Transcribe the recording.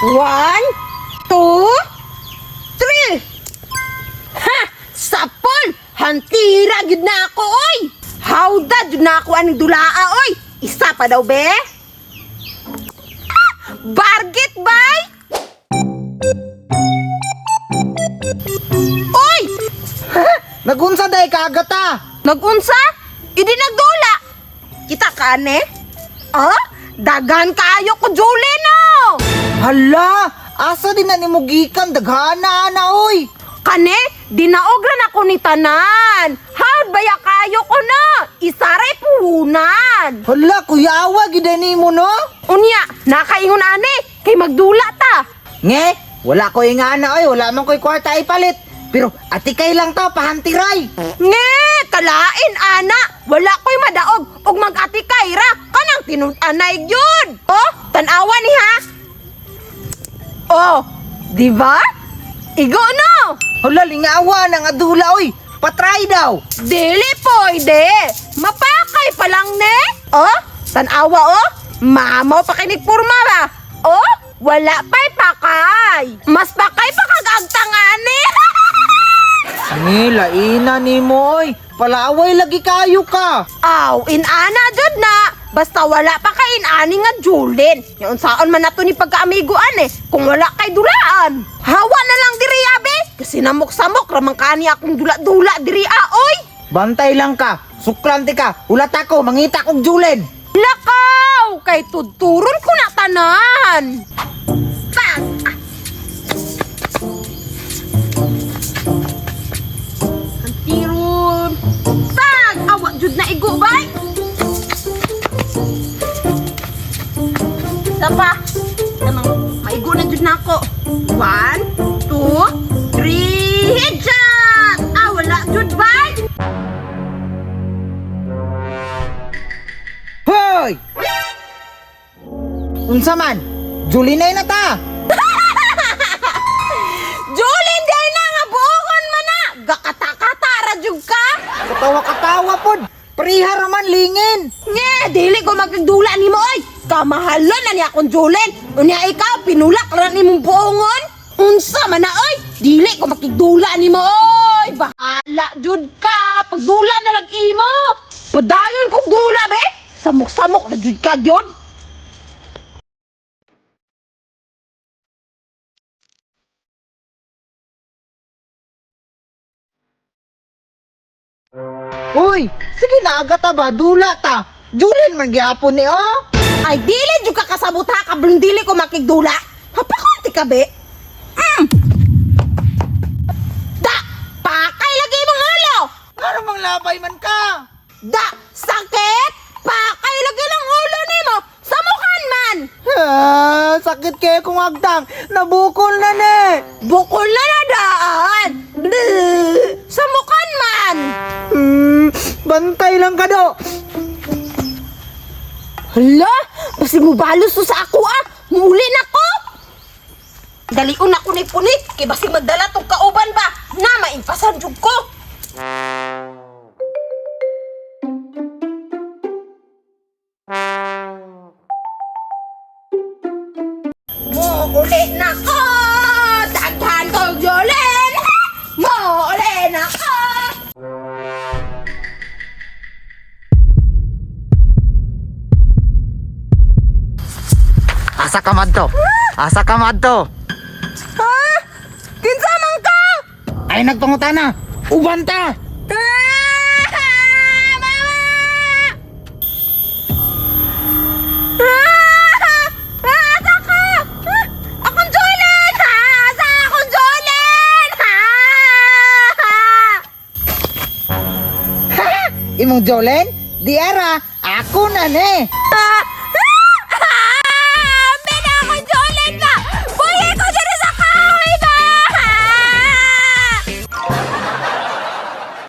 One, two, three. Ha! Sapol! Hantira gyud na ako, oy! Hawda gyud na ako aning dulaa, oy! Isa pa daw, be? Bargit, bay! Oy! Nagunsa day kaagata. Nagunsa? Idi nagdula. Kita ka, ne? Ah? Dagan kayo ko, Julie, no? Hala, asa din na ni Mugikan daghana na oy. Kane, dinaogran ako ni tanan. Hawd baya kayo ko na. Isaray puhunan. Hala, kuyawa gid ni mo no. Unya, nakaingon ani, kay magdula ta. Nge, wala ko ingana oy, wala man ko'y kwarta ipalit. Pero ati kay lang to pahantiray. Nge, kalain ana, wala ko'y madaog og mag-atikay ra. Kanang tinun-anay gyud. Oh, tanawa ni ha. Oh, di ba? Igo no. Hala, lingawa nang adula oy. Patry daw. Dili pwede. Mapakay pa lang ne. Oh, tanawa oh. Mamaw pa kinig purma ba? Oh, wala pa'y pakay. Mas pakay pa kagagtangani. Nge, laina ni mo oy. Palaway lagi kayo ka. Aw, inana jud na. Basta wala pa kay inani nga Julin. Yung saan man nato ni pagkaamiguan eh. Kung wala kay dulaan. Hawa na lang diri abe. Kasi namok-samok ramang kani akong dula-dula diri oy. Bantay lang ka. Suklante ka. Ulat ako, mangita kong Julen. Lakaw! Kay tuturon ko na tanan. Pag! Antirun. Pag! Awa jud na igo bay. Sapa? Namang maigo na jud na ako. 1, 2, 3, headshot! Ah, wala jud bay. Hoy! Unsa man? Julie na ta. Julin day na nga buongon man na. Gakata-kata ra jud ka. Katawa-katawa pod. Priha raman lingin. Nye, dili ko magkagdula ni mo oy. Kamahalon na niya akong Julin. Unya ikaw, pinulak ra ni mong buongon. Unsa man na oy. Dili ko makigdula ni mo oy. Bahala jud ka. Pagdula na lang imo. Padayon kong dula be. Samok-samok na jud ka jud. Uy, sige na agata ba? Dula ta. Julen man gyapon ni oh. Ay, dili jud ka kasabot ha. Kablang dili ko makigdula. Hapakunti ka be. Da! Pakay lagi mong ulo. Ano mang labay man ka? Da! Sakit! Pakay lagi ng ulo nimo. Samukan man. Ah, sakit kaya kung agtang. Nabukol na ne. Bukol na na daan. Bleh! Samukan man. Bantay lang ka do. Hala, basi mo balos to sa ako ah. Muli na ko. Dalion ako ni punit. Kay basi magdala tong kauban ba. Na maimpasan jud ko. Muli na ko. Daghan ko Julen. Muli na ko. Asa ka madto? Asa ka madto? Ha? Kinsa man ka? Ay nagpangutana. Uban ta. Mama! Asa ka? Akong Julen! Asa akong Julen? Imong Jolen? Diara, ako na ne.